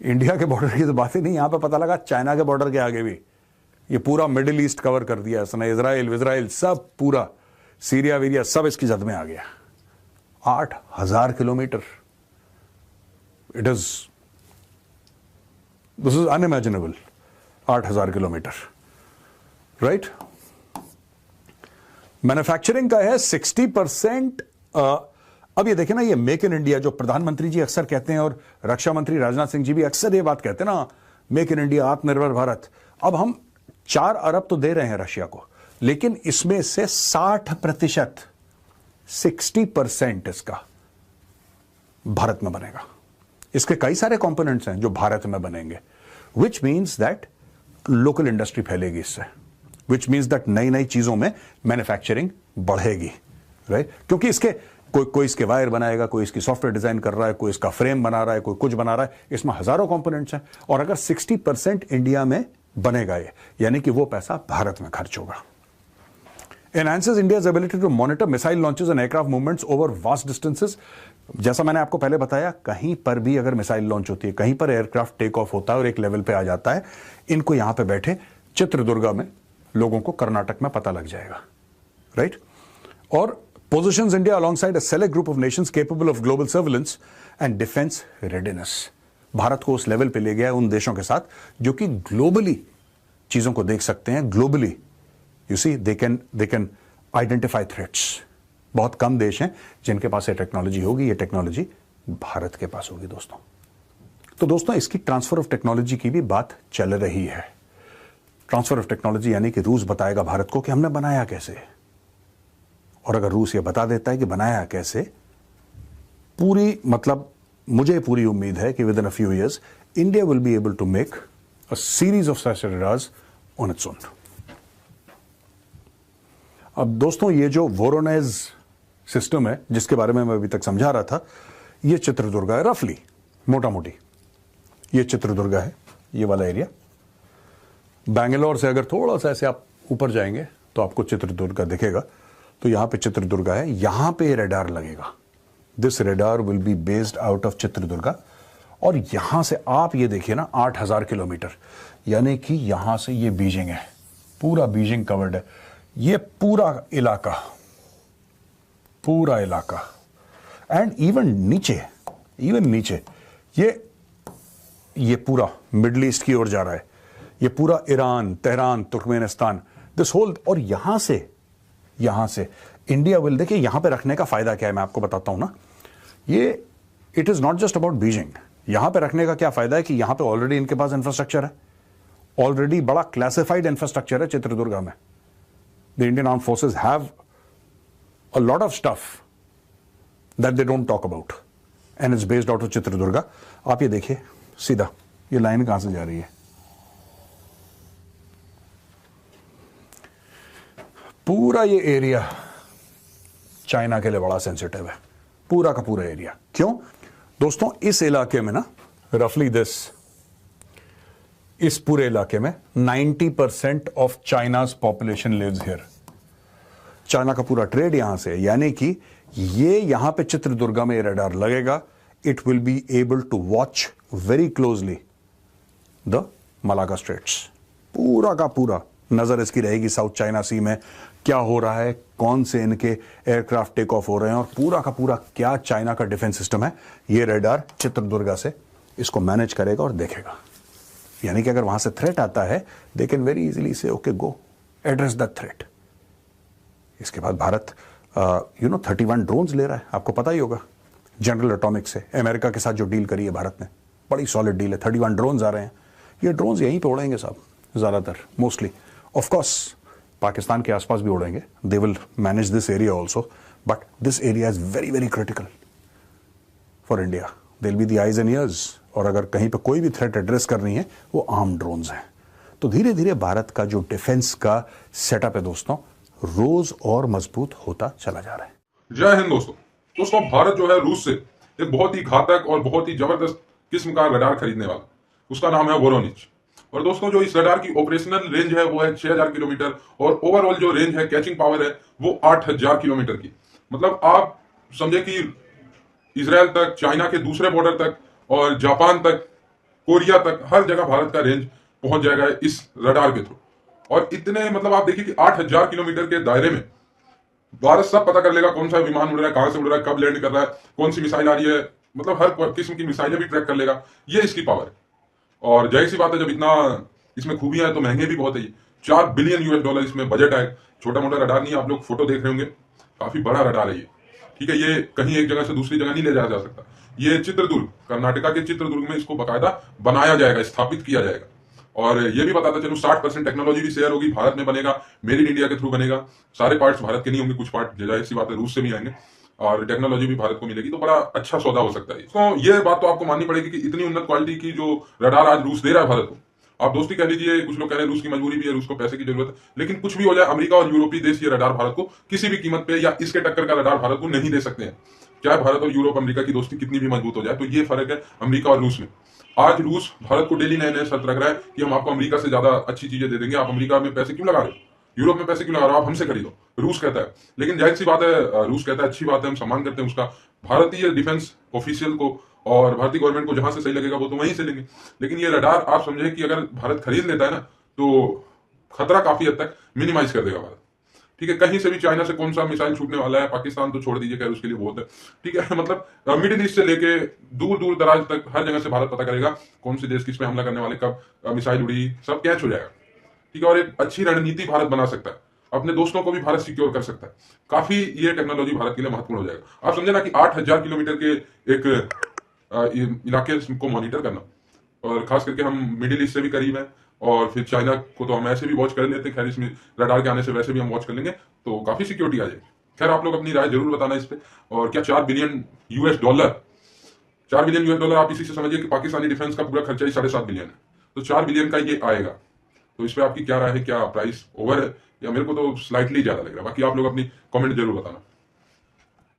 India के border की तो बात ही नहीं, यहां पे पता लगा चाइना के बॉर्डर के आगे भी ये पूरा मिडिल ईस्ट कवर कर दिया इसने, इजराइल सब पूरा, सीरिया वीरिया सब इसकी जद में आ गया। 8,000 kilometre, this is unimaginable. 8,000 kilometre, right. Manufacturing का है 60%। अब ये देखें ना, ये मेक इन इंडिया जो प्रधानमंत्री जी अक्सर कहते हैं और रक्षा मंत्री राजनाथ सिंह जी भी अक्सर ये बात कहते हैं ना, मेक इन इंडिया, आत्मनिर्भर भारत। अब हम 4 अरब तो दे रहे हैं रशिया को, लेकिन इसमें से 60%, 60% इसका भारत में बनेगा। इसके कई सारे कंपोनेंट्स हैं जो भारत में बनेंगे, which means that local industry फैलेगी इससे, विच मीन्स दैट नई नई चीजों में मैन्युफैक्चरिंग बढ़ेगी, राइट। क्योंकि इसके कोई इसके वायर बनाएगा, कोई इसकी सॉफ्टवेयर डिजाइन कर रहा है, कोई इसका फ्रेम बना रहा है, कोई कुछ बना रहा है, इसमें हजारों कंपोनेंट्स हैं। और अगर 60% इंडिया में बनेगा ये, यानी कि वो पैसा भारत में खर्च होगा। Enhances India's ability to monitor missile launches and aircraft movements over vast distances। जैसा मैंने आपको पहले बताया, कहीं पर भी अगर मिसाइल लॉन्च होती है, कहीं पर एयरक्राफ्ट टेक ऑफ होता है और एक लेवल पे आ जाता है, इनको यहां पे बैठे चित्रदुर्गा में लोगों को कर्नाटक में पता लग जाएगा, राइट। और positions India alongside a select group of nations capable of global surveillance and defense readiness। Bharat को उस लेवल पे ले गया है उन देशों के साथ जो कि ग्लोबली चीजों को देख सकते हैं। Globally you see they can identify threats. बहुत कम देश हैं जिनके पास ये टेक्नोलॉजी होगी, ये टेक्नोलॉजी भारत के पास होगी दोस्तों। तो दोस्तों, इसकी ट्रांसफर ऑफ टेक्नोलॉजी की भी बात चल रही है। ट्रांसफर ऑफ टेक्नोलॉजी यानी कि रूस बताएगा भारत को कि हमने बनाया कैसे, और अगर रूस ये बता देता है कि बनाया कैसे, मुझे पूरी उम्मीद है कि within a few years India will be able to make a series of such radars on its own. अब दोस्तों, ये जो वोरोनेज सिस्टम है जिसके बारे में मैं अभी तक समझा रहा था, ये चित्रदुर्गा है, रफली मोटा मोटी ये चित्रदुर्गा है, ये वाला एरिया। बैंगलोर से अगर थोड़ा सा ऐसे आप ऊपर जाएंगे तो आपको चित्रदुर्गा दिखेगा। तो यहां पे चित्रदुर्गा है, यहां पे रेडार लगेगा। This radar will be based out of Chitradurga. और यहां से आप ये देखिए ना, 8,000 किलोमीटर, यानी कि यहां से ये बीजिंग है, पूरा बीजिंग कवर्ड है। ये पूरा इलाका एंड इवन नीचे ये पूरा मिडल ईस्ट की ओर जा रहा है। ये पूरा Iran, Tehran, Turkmenistan, this whole. और यहां से इंडिया विल, देखिए यहां पे रखने का फायदा क्या है मैं आपको बताता हूं ना। ये it is not just about Beijing. यहां पे रखने का क्या फायदा है कि यहां पे ऑलरेडी इनके पास इंफ्रास्ट्रक्चर है, ऑलरेडी बड़ा क्लासिफाइड इंफ्रास्ट्रक्चर है चित्रदुर्गा में। The Indian armed forces have a lot of stuff that they don't talk about and it's based out of Chitradurga. आप ये देखिए सीधा, ये लाइन कहां से जा रही है, पूरा ये एरिया चाइना के लिए बड़ा सेंसिटिव है, पूरा का पूरा एरिया। क्यों दोस्तों, इस इलाके में ना रफली इस पूरे इलाके में 90% of China's population lives here. China का पूरा ट्रेड यहां से है, यानी कि ये यहां पे चित्रदुर्गा में रडार लगेगा। It will be able to watch very closely the Malacca straits. पूरा का पूरा नजर इसकी रहेगी साउथ चाइना सी में क्या हो रहा है, कौन से इनके एयरक्राफ्ट टेक ऑफ हो रहे हैं, और पूरा का पूरा क्या चाइना का डिफेंस सिस्टम है। ये रेडार चित्रदुर्गा से इसको मैनेज करेगा और देखेगा। यानी कि अगर वहां से थ्रेट आता है, दे कैन वेरी इजीली से okay go address the threat. इसके बाद भारत 31 ड्रोन्स ले रहा है, आपको पता ही होगा। जनरल एटॉमिक्स से अमेरिका के साथ जो डील करी है भारत ने, बड़ी सॉलिड डील है। 31 ड्रोन्स आ रहे हैं। ये ड्रोन्स यहीं पे उड़ेंगे साहब, ज्यादातर, मोस्टली। ऑफ कोर्स पाकिस्तान के आसपास भी उड़ेंगे, they will manage this area also, but this area is very very critical for India. They will be the eyes and ears. और अगर कहीं पे कोई भी थ्रेट एड्रेस करनी है, वो आर्म ड्रोन्स हैं। तो धीरे धीरे भारत का जो डिफेंस का सेटअप है दोस्तों, रोज और मजबूत होता चला जा रहा है। जय हिंद दोस्तों, भारत जो है रूस से एक बहुत ही घातक और बहुत ही जबरदस्त किस्म का रडार खरीदने वाला, उसका नाम है वोरोनिच। और दोस्तों, जो इस रडार की ऑपरेशनल रेंज है वो है 6000 किलोमीटर, और ओवरऑल जो रेंज है, कैचिंग पावर है, वो 8000 किलोमीटर की। मतलब आप समझे कि इजराइल तक, चाइना के दूसरे बॉर्डर तक और जापान तक कोरिया तक, हर जगह भारत का रेंज पहुंच जाएगा इस रडार के थ्रू। और इतने मतलब आप देखिए कि 8,000 किलोमीटर के दायरे में भारत सब पता कर लेगा, कौन सा विमान उड़ रहा है, कहां से उड़ रहा है, कब लैंड कर रहा है, कौन सी मिसाइल आ रही है, मतलब हर किस्म की मिसाइलें भी ट्रैक कर लेगा। ये इसकी पावर है। और जाहिर सी बात है, जब इतना इसमें खूबियां है तो महंगे भी बहुत है ये। $4 बिलियन इसमें बजट है। छोटा मोटा रडार नहीं है, आप लोग फोटो देख रहे होंगे, काफी बड़ा रडार है ये। ठीक है, ये कहीं एक जगह से दूसरी जगह नहीं ले जाया जा सकता। ये चित्रदुर्ग, कर्नाटका के चित्रदुर्ग में इसको बाकायदा बनाया जाएगा, स्थापित किया जाएगा। और ये भी बताता चलूं, 60% टेक्नोलॉजी भी शेयर होगी, भारत में बनेगा, मेड इन इंडिया के थ्रू बनेगा। सारे पार्ट्स भारत के नहीं होंगे, कुछ पार्ट जाहिर सी बात है रूस से भी आएंगे, और टेक्नोलॉजी भी भारत को मिलेगी। तो बड़ा अच्छा सौदा हो सकता है। तो ये बात तो आपको माननी पड़ेगी कि इतनी उन्नत क्वालिटी की जो रडार आज रूस दे रहा है भारत को, आप दोस्ती कह लीजिए, कुछ लोग कह रहे हैं रूस की मजबूरी भी है, रूस को पैसे की जरूरत है, लेकिन कुछ भी हो जाए, अमेरिका और यूरोपीय देश ये रडार भारत को किसी भी कीमत पे या इसके टक्कर का रडार भारत को नहीं दे सकते हैं। चाहे भारत और यूरोप अमेरिका की दोस्ती कितनी भी मजबूत हो जाए। तो ये फर्क है अमेरिका और रूस में। आज रूस भारत को डेली नए नए शर्त रख रहा है कि हम आपको अमेरिका से ज्यादा अच्छी चीजें दे देंगे, आप अमेरिका में पैसे क्यों लगा रहे हो, यूरोप में पैसे क्यों लगा रहे हो, आप हमसे खरीदो, रूस कहता है। लेकिन जाहिर सी बात है, रूस कहता है, अच्छी बात है, हम सम्मान करते हैं उसका, भारतीय डिफेंस ऑफिशियल को और भारतीय गवर्नमेंट को जहां से सही लगेगा वो तो वहीं से लेंगे। लेकिन ये रडार आप समझे कि अगर भारत खरीद लेता है ना, तो खतरा काफी हद तक मिनिमाइज कर देगा भारत। ठीक है, कहीं से भी चाइना से कौन सा मिसाइल छूटने वाला है, पाकिस्तान तो छोड़ दीजिए, खैर उसके लिए बहुत है। ठीक है, मतलब मिडिल ईस्ट से लेके दूर दूर दराज तक हर जगह से भारत पता करेगा कौन से देश किस पे हमला करने वाले, कब मिसाइल उड़ी, सब कैच हो जाएगा। ठीक है, और एक अच्छी रणनीति भारत बना सकता है, अपने दोस्तों को भी भारत सिक्योर कर सकता है। काफी ये टेक्नोलॉजी भारत के लिए महत्वपूर्ण हो जाएगा। आप समझे ना कि 8,000 किलोमीटर के एक इलाके को मॉनिटर करना, और खास करके हम मिडिल ईस्ट से भी करीब हैं, और फिर चाइना को तो हम ऐसे भी वॉच कर लेते हैं, खैर इसमें रडार के आने से वैसे भी हम वॉच कर लेंगे, तो काफी सिक्योरिटी आ जाएगी। खैर आप लोग अपनी राय जरूर बताना इस पे। और क्या $4 बिलियन, $4 बिलियन आप इसी से समझिए कि पाकिस्तानी डिफेंस का पूरा खर्चा ही 7.5 बिलियन है। तो 4 बिलियन का ये आएगा। तो इस पे आपकी क्या राय है, क्या प्राइस ओवर है, या मेरे को तो स्लाइटली ज्यादा लग रहा है। बाकी आप लोग अपनी कमेंट जरूर बताना।